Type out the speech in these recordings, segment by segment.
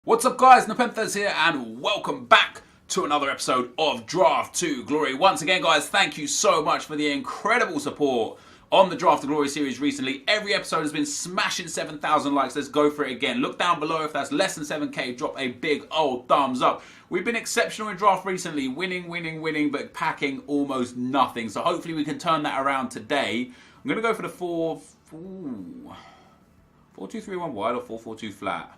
What's up guys, NepentheZ here and welcome back to another episode of Draft to Glory. Once again guys, thank you so much for the incredible support on the Draft to Glory series recently. Every episode has been smashing 7,000 likes. Let's go for it again. Look down below if that's less than 7k, drop a big old thumbs up. We've been exceptional in draft recently, winning, but packing almost nothing. So hopefully we can turn that around today. I'm going to go for the 4-2-3-1 wide or 4-4-2 flat.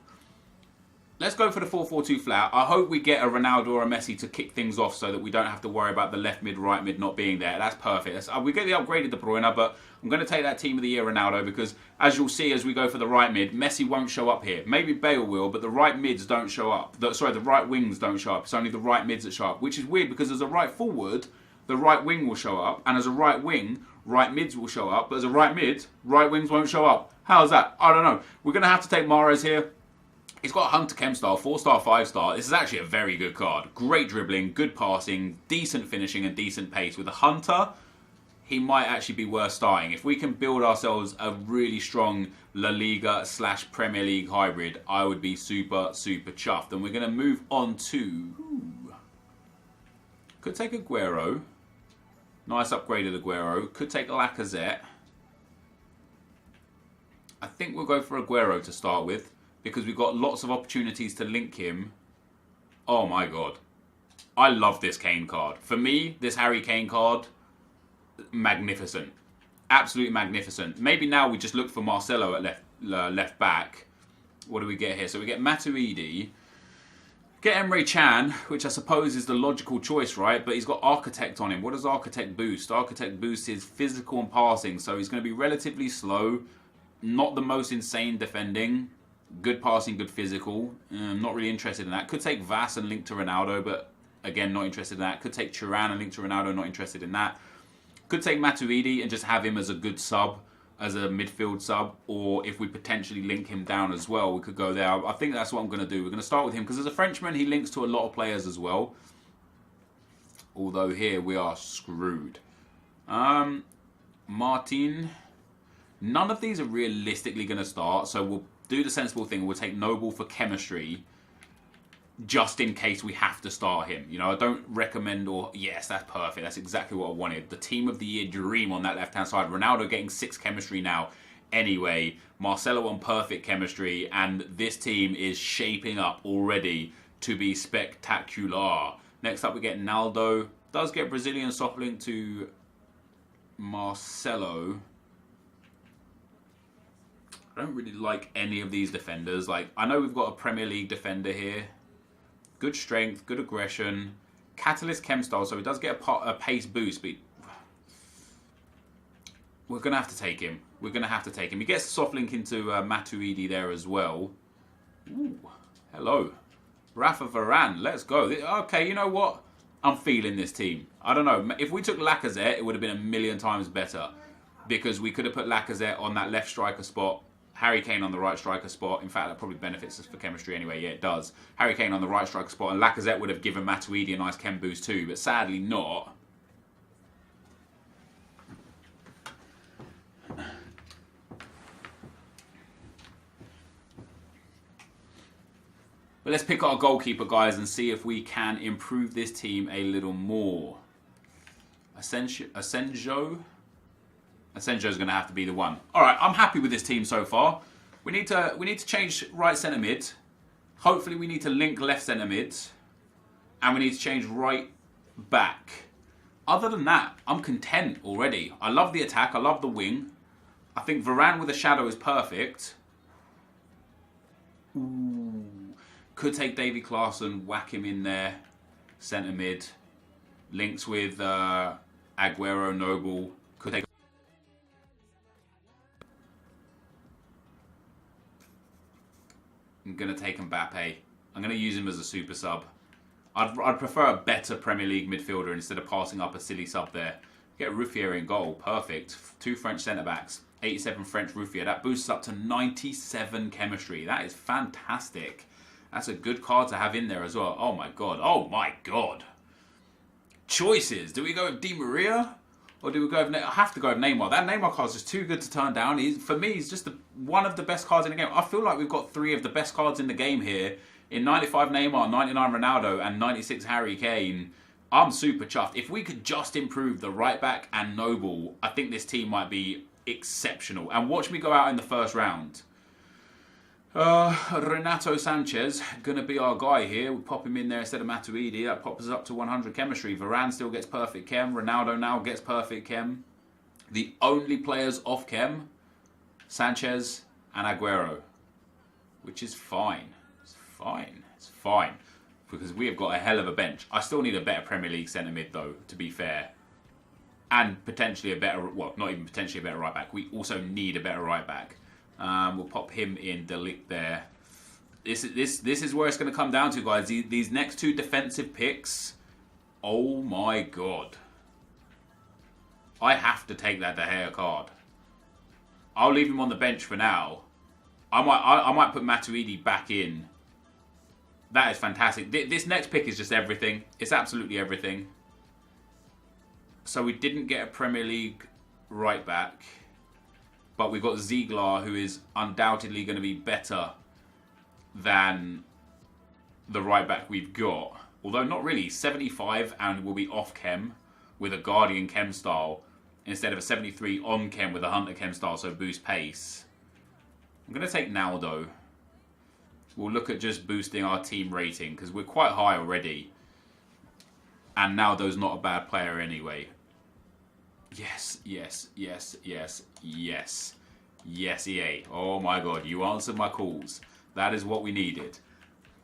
Let's go for the 4-4-2 flat. I hope we get a Ronaldo or a Messi to kick things off so that we don't have to worry about the left mid, right mid not being there. That's perfect. We get the upgraded De Bruyne, but I'm going to take that Team of the Year Ronaldo because, as you'll see as we go for the right mid, Messi won't show up here. Maybe Bale will, but the right mids don't show up. The right wings don't show up. It's only the right mids that show up, which is weird because as a right forward, the right wing will show up, and as a right wing, right mids will show up, but as a right mid, right wings won't show up. How's that? I don't know. We're going to have to take Mahrez here. He's got a Hunter Chem style, 4-star, 5-star. This is actually a very good card. Great dribbling, good passing, decent finishing and decent pace. With a Hunter, he might actually be worth starting. If we can build ourselves a really strong La Liga / Premier League hybrid, I would be super chuffed. And we're going to move on to... Could take Aguero. Nice upgraded Aguero. Could take Lacazette. I think we'll go for Aguero to start with, because we've got lots of opportunities to link him. Oh my god. I love this Kane card. For me, this Harry Kane card, magnificent. Absolutely magnificent. Maybe now we just look for Marcelo at left back. What do we get here? So we get Matuidi. Get Emre Can, which I suppose is the logical choice, right? But he's got Architect on him. What does Architect boost? Architect boosts his physical and passing. So he's going to be relatively slow. Not the most insane defending. Good passing, good physical. Not really interested in that. Could take Vass and link to Ronaldo, but again, not interested in that. Could take Thuram and link to Ronaldo, not interested in that. Could take Matuidi and just have him as a good sub, as a midfield sub, or if we potentially link him down as well, we could go there. I think that's what I'm going to do. We're going to start with him because as a Frenchman, he links to a lot of players as well. Although here we are screwed. Martin. None of these are realistically going to start, so we'll do the sensible thing. We'll take Noble for chemistry, just in case we have to start him. You know, I don't recommend or... Yes, that's perfect. That's exactly what I wanted. The Team of the Year dream on that left-hand side. Ronaldo getting 6 chemistry now anyway. Marcelo on perfect chemistry. And this team is shaping up already to be spectacular. Next up, we get Naldo. Does get Brazilian soft link to Marcelo. I don't really like any of these defenders. Like, I know we've got a Premier League defender here. Good strength, good aggression. Catalyst Chem style, so he does get a pace boost, but we're going to have to take him. We're going to have to take him. He gets soft link into Matuidi there as well. Ooh, hello. Rafa Varane, let's go. Okay, you know what? I'm feeling this team. I don't know. If we took Lacazette, it would have been a million times better, because we could have put Lacazette on that left striker spot, Harry Kane on the right striker spot. In fact, that probably benefits us for chemistry anyway. Yeah, it does. Harry Kane on the right striker spot, and Lacazette would have given Matuidi a nice chem boost too, but sadly not. But let's pick our goalkeeper, guys, and see if we can improve this team a little more. Asenjo is going to have to be the one. All right, I'm happy with this team so far. We need to change right centre mid. Hopefully, we need to link left centre mid, and we need to change right back. Other than that, I'm content already. I love the attack. I love the wing. I think Varane with a shadow is perfect. Ooh. Could take Davy Klaassen, whack him in there. Centre mid. Links with Aguero, Noble. Could take... I'm going to take Mbappe. I'm going to use him as a super sub. I'd prefer a better Premier League midfielder instead of passing up a silly sub there. Get Ruffier in goal. Perfect. 2 French centre-backs. 87 French Ruffier. That boosts up to 97 chemistry. That is fantastic. That's a good card to have in there as well. Oh my god. Oh my god. Choices. Do we go with Di Maria? Or do we go with... I have to go with Neymar. That Neymar card is just too good to turn down. For me, he's just one of the best cards in the game. I feel like we've got 3 of the best cards in the game here in 95 Neymar, 99 Ronaldo, and 96 Harry Kane, I'm super chuffed. If we could just improve the right back and Noble, I think this team might be exceptional. And watch me go out in the first round. Renato Sanchez, going to be our guy here. We'll pop him in there instead of Matuidi. That pops us up to 100 chemistry. Varane still gets perfect chem. Ronaldo now gets perfect chem. The only players off chem, Sanchez and Aguero. Which is fine. It's fine. It's fine. Because we have got a hell of a bench. I still need a better Premier League centre mid though, to be fair. And potentially a better, well, not even potentially a better right back. We also need a better right back. We'll pop him in, Delict there. This is where it's going to come down to, guys. These next two defensive picks. Oh my god. I have to take that De Gea card. I'll leave him on the bench for now. I might put Matuidi back in. That is fantastic. This next pick is just everything. It's absolutely everything. So we didn't get a Premier League right back. But we've got Ziegler, who is undoubtedly going to be better than the right back we've got. Although not really. 75 and will be off chem with a Guardian chem style instead of a 73 on chem with a Hunter chem style, so boost pace. I'm going to take Naldo. We'll look at just boosting our team rating because we're quite high already. And Naldo's not a bad player anyway. Yes, yes, yes, yes, yes. Yes, EA. Oh my god, you answered my calls. That is what we needed.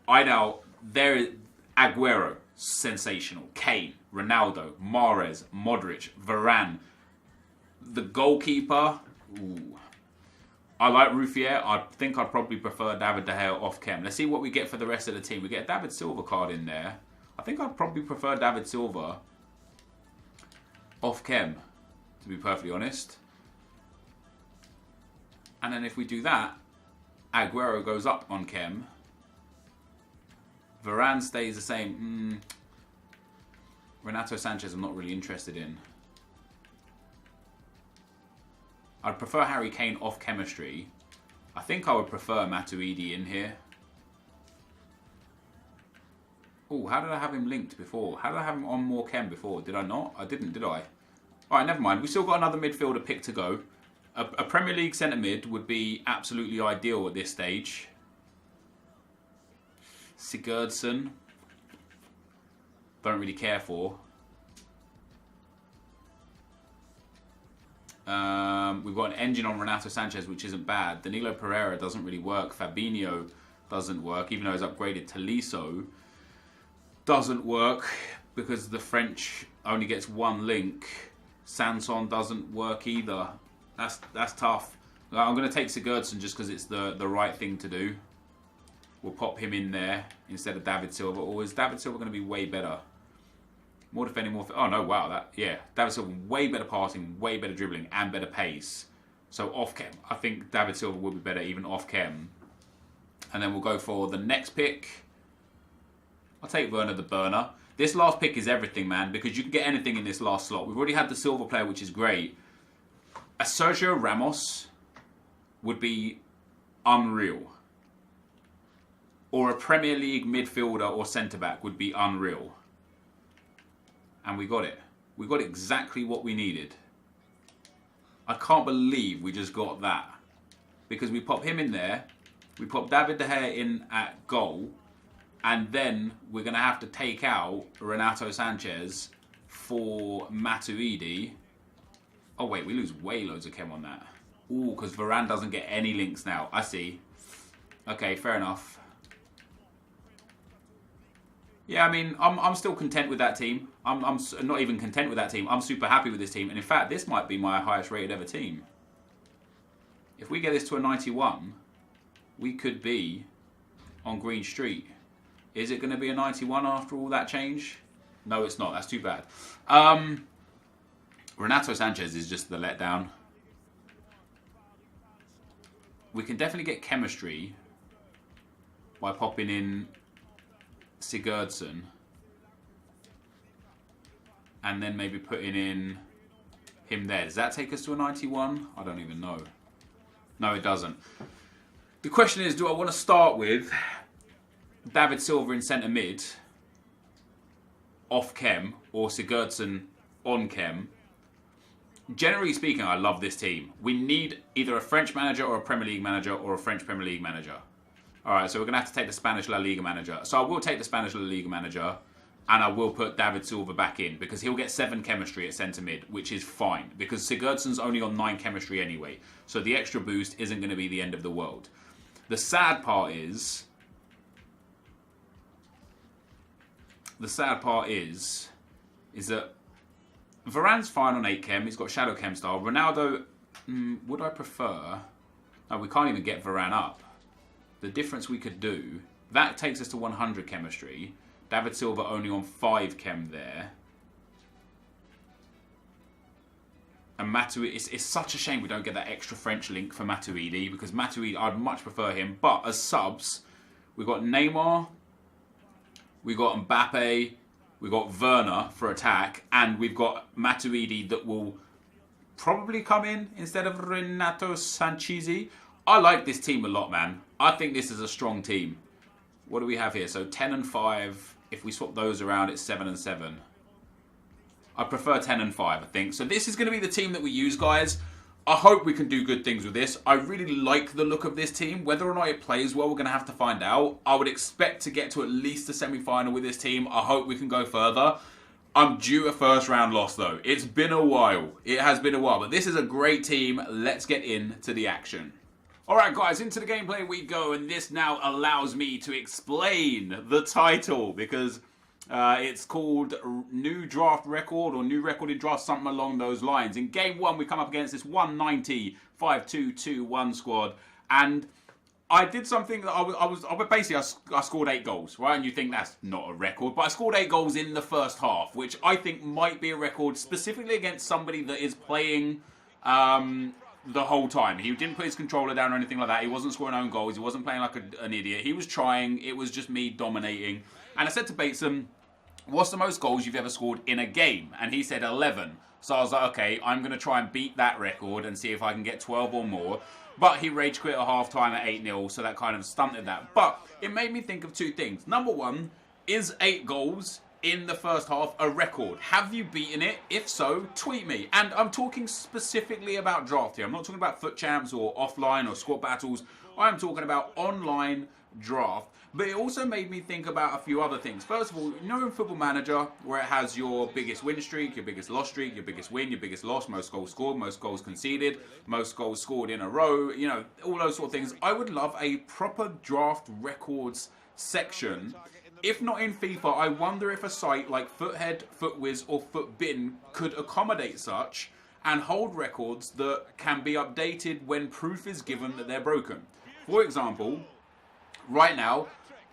There is Aguero, sensational. Kane, Ronaldo, Mahrez, Modric, Varane. The goalkeeper, ooh. I like Ruffier. I think I'd probably prefer David De Gea off chem. Let's see what we get for the rest of the team. We get a David Silva card in there. I think I'd probably prefer David Silva off chem, to be perfectly honest. And then if we do that, Aguero goes up on chem. Varane stays the same. Renato Sanchez I'm not really interested in. I'd prefer Harry Kane off chemistry. I think I would prefer Matuidi in here. Oh, how did I have him linked before? How did I have him on more chem before? Did I not? I didn't, did I? Alright, never mind. We've still got another midfielder pick to go. A Premier League centre mid would be absolutely ideal at this stage. Sigurdsson. Don't really care for. We've got an engine on Renato Sanchez, which isn't bad. Danilo Pereira doesn't really work. Fabinho doesn't work, even though he's upgraded. Tolisso doesn't work because the French only gets one link. Sanson doesn't work either. That's tough. I'm going to take Sigurdsson just because it's the right thing to do. We'll pop him in there instead of David Silva. Or is David Silva going to be way better? More defending, more... Oh, no, wow. David Silva, way better passing, way better dribbling, and better pace. So off chem, I think David Silva will be better even off chem. And then we'll go for the next pick. I'll take Werner the Burner. This last pick is everything, man, because you can get anything in this last slot. We've already had the Silva player, which is great. A Sergio Ramos would be unreal. Or a Premier League midfielder or centre-back would be unreal. And we got it. We got exactly what we needed. I can't believe we just got that. Because we pop him in there. We pop David De Gea in at goal. And then we're going to have to take out Renato Sanchez for Matuidi. Oh, wait, we lose way loads of chem on that. Ooh, because Varane doesn't get any links now. I see. Okay, fair enough. Yeah, I mean, I'm still content with that team. I'm not even content with that team. I'm super happy with this team. And in fact, this might be my highest rated ever team. If we get this to a 91, we could be on Green Street. Is it going to be a 91 after all that change? No, it's not. That's too bad. Renato Sanchez is just the letdown. We can definitely get chemistry by popping in Sigurdsson. And then maybe putting in him there. Does that take us to a 91? I don't even know. No, it doesn't. The question is, do I want to start with David Silva in centre mid, off chem, or Sigurdsson on chem. Generally speaking, I love this team. We need either a French manager or a Premier League manager or a French Premier League manager. Alright, so we're going to have to take the Spanish La Liga manager. So I will take the Spanish La Liga manager, and I will put David Silva back in, because he'll get 7 chemistry at centre mid, which is fine, because Sigurdsson's only on 9 chemistry anyway. So the extra boost isn't going to be the end of the world. The sad part is... that Varane's fine on 8 chem. He's got shadow chem style. Ronaldo, would I prefer... No, we can't even get Varane up. The difference we could do... That takes us to 100 chemistry. David Silva only on 5 chem there. And Matuidi... It's such a shame we don't get that extra French link for Matuidi, because Matuidi, I'd much prefer him. But as subs, we've got Neymar, we've got Mbappe, we've got Werner for attack, and we've got Matuidi that will probably come in instead of Renato Sanchezi. I like this team a lot, man. I think this is a strong team. What do we have here? So 10 and 5. If we swap those around, it's 7 and 7. I prefer 10 and 5, I think. So this is going to be the team that we use, guys. I hope we can do good things with this. I really like the look of this team. Whether or not it plays well, we're going to have to find out. I would expect to get to at least the semi-final with this team. I hope we can go further. I'm due a first round loss, though. It's been a while. It has been a while. But this is a great team. Let's get into the action. Alright guys, into the gameplay we go, and this now allows me to explain the title, because it's called New Draft Record, or New Record in Draft, something along those lines. In game 1 we come up against this 190 5-2-2-1 squad, and I did something that I scored 8 goals, right? And you think that's not a record, but I scored 8 goals in the first half, which I think might be a record, specifically against somebody that is playing the whole time. He didn't put his controller down or anything like that. He wasn't scoring own goals. He wasn't playing like an idiot. He was trying. It was just me dominating. And I said to Bateson, what's the most goals you've ever scored in a game? And he said 11. So I was like, okay, I'm going to try and beat that record and see if I can get 12 or more. But he rage quit at half time at 8-0, so that kind of stunted that. But it made me think of 2 things. Number 1, is 8 goals in the first half a record? Have you beaten it? If so, tweet me. And I'm talking specifically about draft here. I'm not talking about foot champs or offline or squad battles. I'm talking about online draft. But it also made me think about a few other things. First of all, you know in Football Manager, where it has your biggest win streak, your biggest loss streak, your biggest win, your biggest loss, most goals scored, most goals conceded, most goals scored in a row, you know, all those sort of things. I would love a proper draft records section. If not in FIFA, I wonder if a site like Foothead, Footwiz or Footbin could accommodate such and hold records that can be updated when proof is given that they're broken. For example, right now,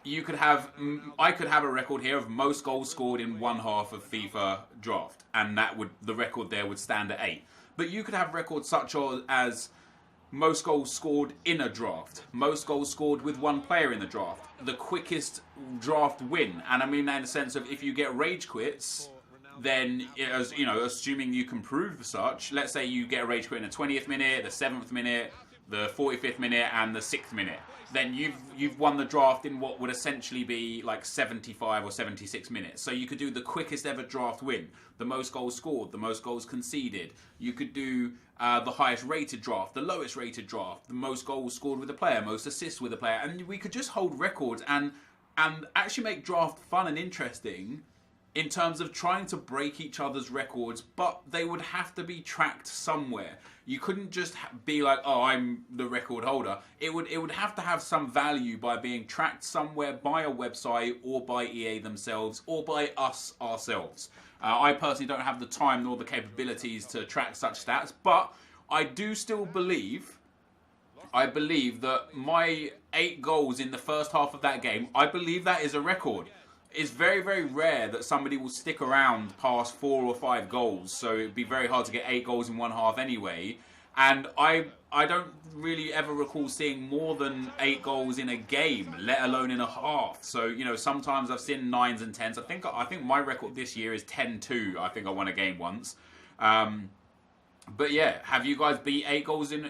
I could have a record here of most goals scored in one half of FIFA draft, and the record there would stand at 8. But you could have records such as most goals scored in a draft, most goals scored with one player in the draft, the quickest draft win. And I mean that in the sense of if you get rage quits, then, as you know, assuming you can prove such, let's say you get a rage quit in the 20th minute, the 7th minute, the 45th minute and the 6th minute, then you've won the draft in what would essentially be like 75 or 76 minutes. So you could do the quickest ever draft win, the most goals scored, the most goals conceded. You could do the highest rated draft, the lowest rated draft, the most goals scored with a player, most assists with a player. And we could just hold records and actually make draft fun and interesting in terms of trying to break each other's records, but they would have to be tracked somewhere. You couldn't just be like, oh, I'm the record holder. It would have to have some value by being tracked somewhere by a website or by EA themselves or by us ourselves. I personally don't have the time nor the capabilities to track such stats, but I do still believe that my 8 goals in the first half of that game, I believe that is a record. It's very, very rare that somebody will stick around past 4 or 5 goals, so it'd be very hard to get 8 goals in one half anyway. And I don't really ever recall seeing more than 8 goals in a game, let alone in a half. So, you know, sometimes I've seen 9s and 10s. I think my record this year is 10-2. I think I won a game once. But yeah, have you guys beat 8 goals in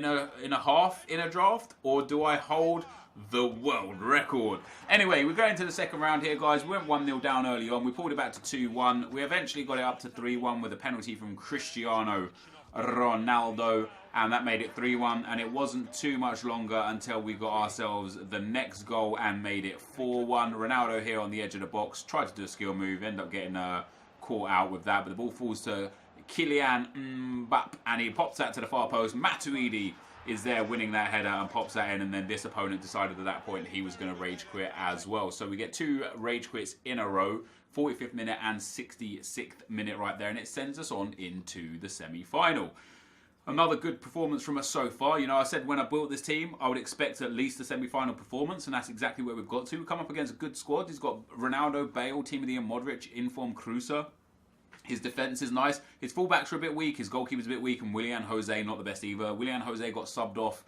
a half in a draft, or do I hold the world record. Anyway, we're going to the second round here, guys. We went 1-0 down early on. We pulled it back to 2-1. We eventually got it up to 3-1 with a penalty from Cristiano Ronaldo, and that made it 3-1. And it wasn't too much longer until we got ourselves the next goal and made it 4-1. Ronaldo here on the edge of the box tried to do a skill move, ended up getting caught out with that, but the ball falls to Kylian Mbappe, and he pops that to the far post. Matuidi is there winning that header and pops that in, and then this opponent decided at that point he was going to rage quit as well. So we get 2 rage quits in a row, 45th minute and 66th minute right there, and it sends us on into the semi-final. Another good performance from us so far. You know, I said when I built this team, I would expect at least a semi-final performance, and that's exactly where we've got to. We come up against a good squad. He's got Ronaldo, Bale, Timothy and Modric, inform Cruiser. His defence is nice. His fullbacks are a bit weak. His goalkeeper's a bit weak. And Willian Jose, not the best either. Willian Jose got subbed off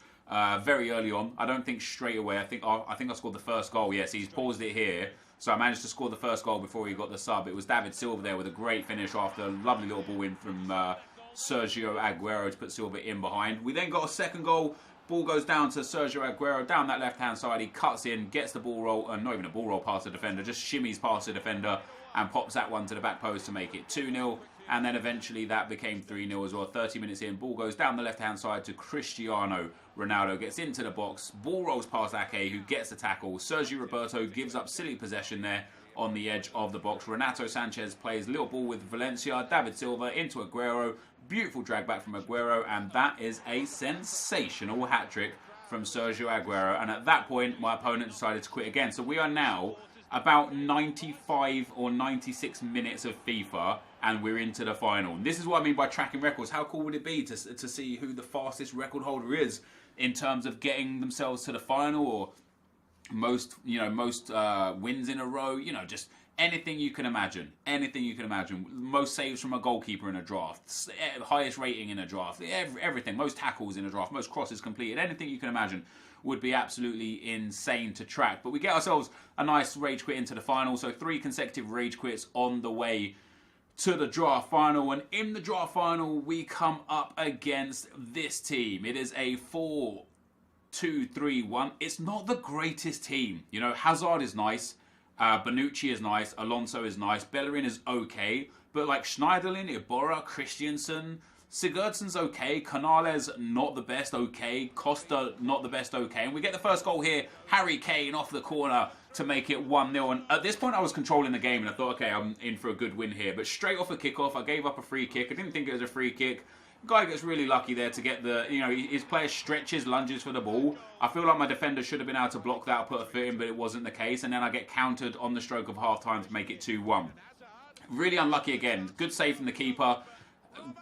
very early on. I don't think straight away. I think I scored the first goal. Yes, he's paused it here. So I managed to score the first goal before he got the sub. It was David Silva there with a great finish after a lovely little ball in from Sergio Aguero to put Silva in behind. We then got a second goal. Ball goes down to Sergio Aguero, down that left-hand side. He cuts in, gets the ball roll, not even a ball roll past the defender, just shimmies past the defender and pops that one to the back post to make it 2-0. And then eventually that became 3-0 as well. 30 minutes in, ball goes down the left-hand side to Cristiano Ronaldo, gets into the box, ball rolls past Ake, who gets the tackle. Sergio Roberto gives up silly possession there on the edge of the box. Renato Sanchez plays little ball with Valencia, David Silva into Aguero. Beautiful drag back from Aguero, and that is a sensational hat-trick from Sergio Aguero. And at that point, my opponent decided to quit again. So we are now about 95 or 96 minutes of FIFA, and we're into the final. And this is what I mean by tracking records. How cool would it be to see who the fastest record holder is in terms of getting themselves to the final, or most wins in a row, just anything you can imagine. Anything you can imagine. Most saves from a goalkeeper in a draft. Highest rating in a draft. Everything. Most tackles in a draft. Most crosses completed. Anything you can imagine would be absolutely insane to track. But we get ourselves a nice rage quit into the final. So 3 consecutive rage quits on the way to the draft final. And in the draft final, we come up against this team. It is a 4-2-3-1. It's not the greatest team. Hazard is nice. Bonucci is nice, Alonso is nice, Bellerin is okay, but like Schneiderlin, Iborra, Christiansen, Sigurdsson's okay, Canales not the best, okay, Costa not the best, okay, and we get the first goal here, Harry Kane off the corner to make it 1-0, and at this point I was controlling the game and I thought, okay, I'm in for a good win here, but straight off the kickoff, I gave up a free kick. I didn't think it was a free kick. Guy gets really lucky there to get his player stretches, lunges for the ball. I feel like my defender should have been able to block that or put a foot in, but it wasn't the case. And then I get countered on the stroke of half-time to make it 2-1. Really unlucky again. Good save from the keeper.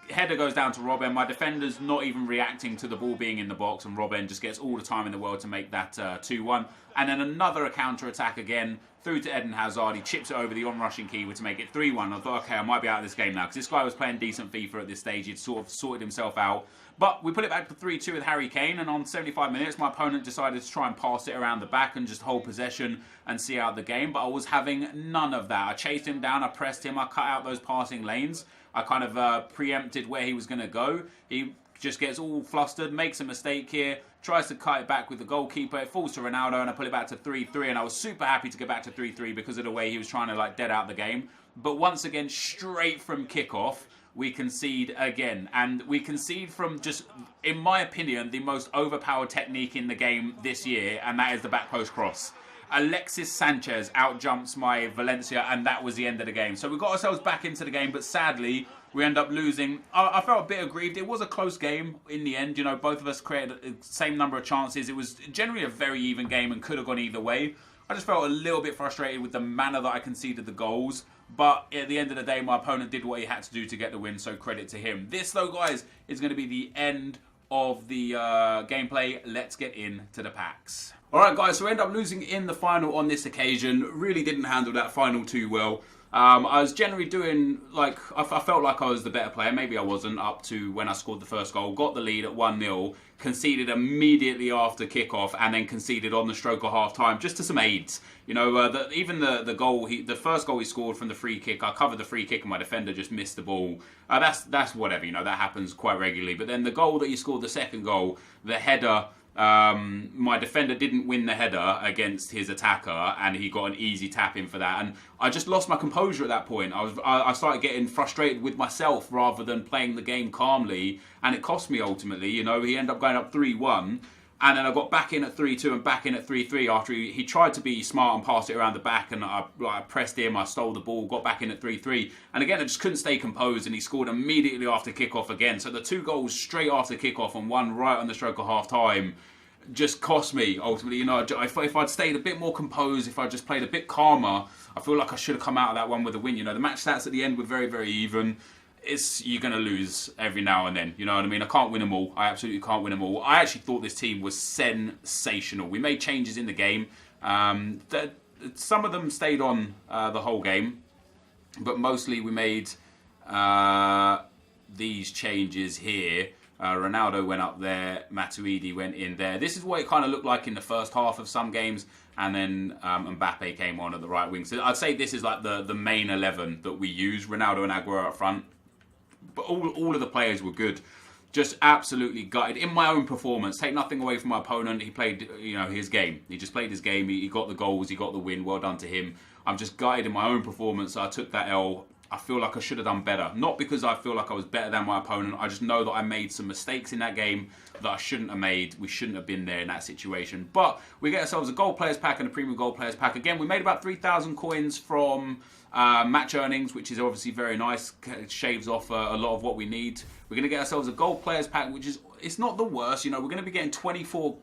Header goes down to Robben. My defender's not even reacting to the ball being in the box, and Robben just gets all the time in the world to make that 2-1. And then another counter-attack again through to Eden Hazard. He chips it over the on-rushing keeper to make it 3-1. I thought, okay, I might be out of this game now, because this guy was playing decent FIFA at this stage. He'd sort of sorted himself out. But we put it back to 3-2 with Harry Kane, and on 75 minutes, my opponent decided to try and pass it around the back and just hold possession and see out the game. But I was having none of that. I chased him down, I pressed him, I cut out those passing lanes. I kind of preempted where he was going to go. He just gets all flustered, makes a mistake here, tries to cut it back with the goalkeeper. It falls to Ronaldo, and I put it back to 3-3. And I was super happy to get back to 3-3 because of the way he was trying to dead out the game. But once again, straight from kickoff, we concede again. And we concede from just, in my opinion, the most overpowered technique in the game this year, and that is the back post cross. Alexis Sanchez outjumps my Valencia, and that was the end of the game. So we got ourselves back into the game, but sadly, we end up losing. I felt a bit aggrieved. It was a close game in the end. Both of us created the same number of chances. It was generally a very even game and could have gone either way. I just felt a little bit frustrated with the manner that I conceded the goals. But at the end of the day, my opponent did what he had to do to get the win, so credit to him. This, though, guys, is going to be the end of the gameplay. Let's get into the packs. Alright guys, so we end up losing in the final on this occasion. Really didn't handle that final too well. I was generally doing, I felt like I was the better player. Maybe I wasn't, up to when I scored the first goal. Got the lead at 1-0. Conceded immediately after kickoff, and then conceded on the stroke of half-time, just to some aids. Even the goal, the first goal he scored from the free kick, I covered the free kick and my defender just missed the ball. That's whatever, that happens quite regularly. But then the goal that he scored, the second goal, the header, My defender didn't win the header against his attacker, and he got an easy tap in for that. And I just lost my composure at that point. I started getting frustrated with myself rather than playing the game calmly, and it cost me ultimately. You know, he ended up going up 3-1. And then I got back in at 3-2 and back in at 3-3 after he tried to be smart and pass it around the back, and I pressed him, I stole the ball, got back in at 3-3. And again, I just couldn't stay composed, and he scored immediately after kickoff again. So the 2 goals straight after kickoff and one right on the stroke of half-time just cost me, ultimately. You know, if I'd stayed a bit more composed, if I just played a bit calmer, I feel like I should have come out of that one with a win. You know, the match stats at the end were very, very even. You're going to lose every now and then, you know what I mean? I can't win them all. I absolutely can't win them all. I actually thought this team was sensational. We made changes in the game. Some of them stayed on the whole game, but mostly we made these changes here. Ronaldo went up there, Matuidi went in there. This is what it kind of looked like in the first half of some games, and then Mbappe came on at the right wing. So I'd say this is like the main 11 that we use. Ronaldo and Aguero up front. But all of the players were good. Just absolutely gutted. In my own performance, take nothing away from my opponent. He played, you know, his game. He just played his game. He got the goals. He got the win. Well done to him. I'm just gutted in my own performance. I took that L. I feel like I should have done better. Not because I feel like I was better than my opponent. I just know that I made some mistakes in that game that I shouldn't have made. We shouldn't have been there in that situation. But we get ourselves a gold players pack and a premium gold players pack. Again, we made about 3,000 coins from match earnings, which is obviously very nice. It shaves off a lot of what we need. We're going to get ourselves a gold players pack, which is, it's not the worst. You know, we're going to be getting 24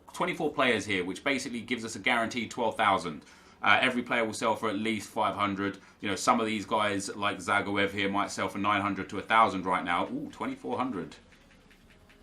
players here, which basically gives us a guaranteed 12,000. Every player will sell for at least 500. You know, some of these guys like Zagoev here might sell for 900 to 1,000 right now. Ooh, 2,400.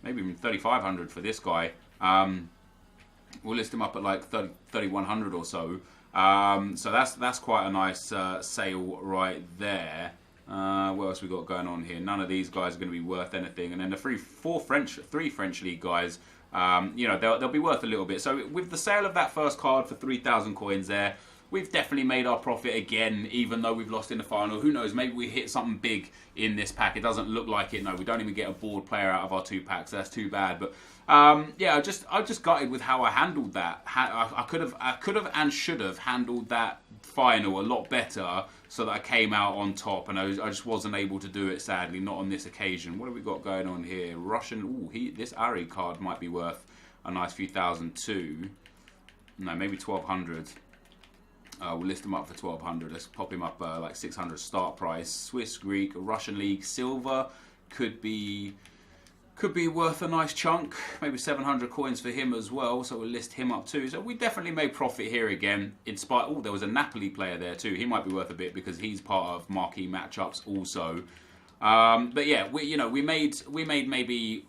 Maybe even 3,500 for this guy. We'll list him up at like 3,100 or so. So that's quite a nice sale right there. What else we got going on here? None of these guys are going to be worth anything. And then the three French league guys, you know, they'll be worth a little bit. So with the sale of that first card for 3,000 coins there, we've definitely made our profit again, even though we've lost in the final. Who knows? Maybe we hit something big in this pack. It doesn't look like it. No, we don't even get a board player out of our 2 packs. That's too bad. But yeah, I just gutted with how I handled that. I could have and should have handled that final a lot better, so that I came out on top, and I just wasn't able to do it, sadly, not on this occasion. What have we got going on here? Russian, ooh, this Ari card might be worth a nice few thousand too. No, maybe 1,200. We'll list him up for 1,200. Let's pop him up like 600 start price. Swiss, Greek, Russian League, silver could be worth a nice chunk. Maybe 700 coins for him as well. So we'll list him up too. So we definitely made profit here again. In spite, oh, there was a Napoli player there too. He might be worth a bit because he's part of marquee matchups also. But yeah, we made maybe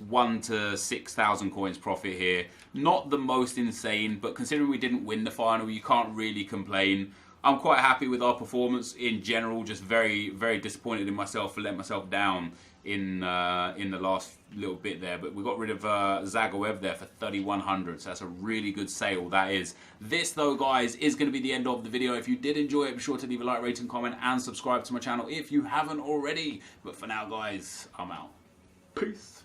1,000 to 6,000 coins profit here. Not the most insane, but considering we didn't win the final, you can't really complain. I'm quite happy with our performance in general. Just very, very disappointed in myself for letting myself down in the last little bit there. But we got rid of Zagoev there for 3,100, so that's a really good sale, that is. This though, guys, is going to be the end of the video. If you did enjoy it, be sure to leave a like, rating, comment, and subscribe to my channel if you haven't already. But for now, guys, I'm out. Peace.